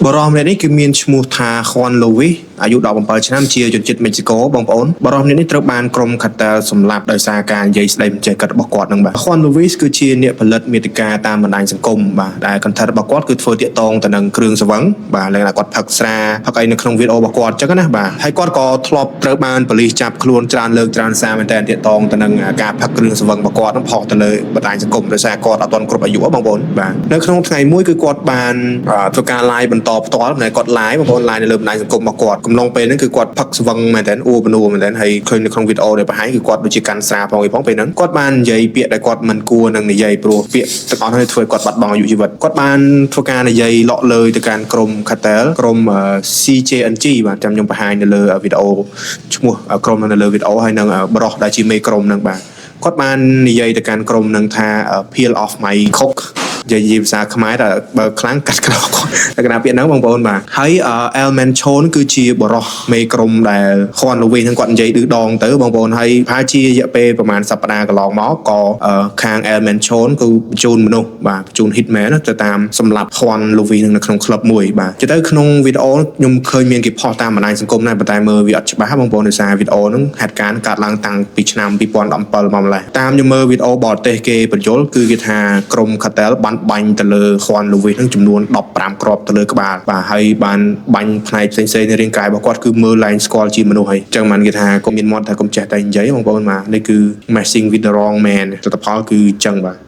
បរោះម្នាក់នេះគឺមានឈ្មោះថា Juan Luis អាយុ17ឆ្នាំជាជនជាតិមិចស៊ីកូបងប្អូនបរោះម្នាក់នេះត្រូវបានក្រុម Cartel សម្លាប់ដោយសារការនិយាយស្ដីមិនចេះគិតរបស់គាត់នឹងបាទ Juan Luis គឺជាអ្នកផលិតមាតិកាតាមបណ្ដាញសង្គមបាទដែល content របស់គាត់គឺធ្វើទាក់ទងទៅនឹងគ្រឿងស្រវឹងបាទលក្ខណៈគាត់ផឹកស្រាផឹកអីនៅក្នុងវីដេអូរបស់គាត់អញ្ចឹងណាបាទហើយគាត់ក៏ធ្លាប់ត្រូវបានប៉ូលីសចាប់ខ្លួនច្រើនលើកច្រើនសារមែនតើទាក់ទងទៅនឹងការផឹកគ្រឿងស្រវឹងរបស់គាត់នឹងផុសទៅលើបណ្ដាញសង្គមដោយសារគាត់អត់ទាន់គ្រប់អាយុបងប្អូនបាទនៅក្នុងថ្ងៃមួយគឺគាត់បានធ្វើការ live បន្តផ្ទាល់តែគាត់ live បងប្អូន live នៅលើបណ្ដាញសង្គមរបស់គាត់កំឡុងពេលហ្នឹងគឺគាត់ផឹកស្វឹងមែនតើអួបនួមែនតើហើយឃើញនៅក្នុងវីដេអូដែលបង្ហាញគឺគាត់ដូចជាកាន់ស្រាផងឯងផងពេលហ្នឹងគាត់បាននិយាយពាក្យដែលគាត់មិនគួរនឹងនិយាយព្រោះពាក្យទាំងអស់នេះធ្វើឲ្យគាត់បាត់បង់អាយុជីវិតគាត់បានធ្វើការនិយាយលក់លើយទៅកាន់ក្រុម Cartel ក្រុម CJNG បាទចាំខ្ញុំបង្ហាញនៅលើវីដេអូឈ្មោះក្រុមនៅលើវីដេអូហើយនឹងបរិសដែលជាមេក្រុមហ្នឹងបាទគាត់បាននិយាយទៅកាន់ក្រុមនឹងថា peel off my cock និយាយភាសាខ្មែរតែបើខ្លាំងកាត់ក្រោកតែកណាពាក្យហ្នឹងបងប្អូនបាទហើយ Elman Chon គឺជាបរិសមេក្រុមដែល Juan Luis ហ្នឹងគាត់និយាយឌឺដងទៅបងប្អូនហើយប្រហែលជារយៈពេលប្រហែលសប្តាហ៍កន្លងមកក៏ខាង Elman Chon គឺបញ្ជូនមនុស្សបាទបញ្ជូន hitman ទៅតាមសម្លាប់ Juan Luis ហ្នឹងនៅក្នុងក្លឹបមួយបាទជិះទៅក្នុងវីដេអូខ្ញុំឃើញមានគេផុសតាមបណ្ដាញសង្គមដែរប៉ុន្តែមើលវាអត់ច្បាស់បងប្អូនដោយសារវីដេអូហ្នឹងហេតុការណ៍កើតឡើងតាំងពីឆ្នាំ2017មកម្លេះតាមខ្ញុំមើលវីដេអូបរទេសគេបញ្យល់គឺគេថាក្រុម Cartel បានបាញ់ទៅលើ Juan Luis ហ្នឹងចំនួន15គ្រាប់ទៅលើក្បាលបាទហើយបានបាញ់ផ្នែកផ្សេងៗនៃរាងកាយរបស់គាត់គឺមើលឡើងស្គាល់ជាមនុស្សហើយអញ្ចឹងបានគេថាកុំមានមាត់តែកុំចេះតែនិយាយបងប្អូនបាទនេះគឺ messing with the wrong man លទ្ធផលគឺអញ្ចឹងបាទ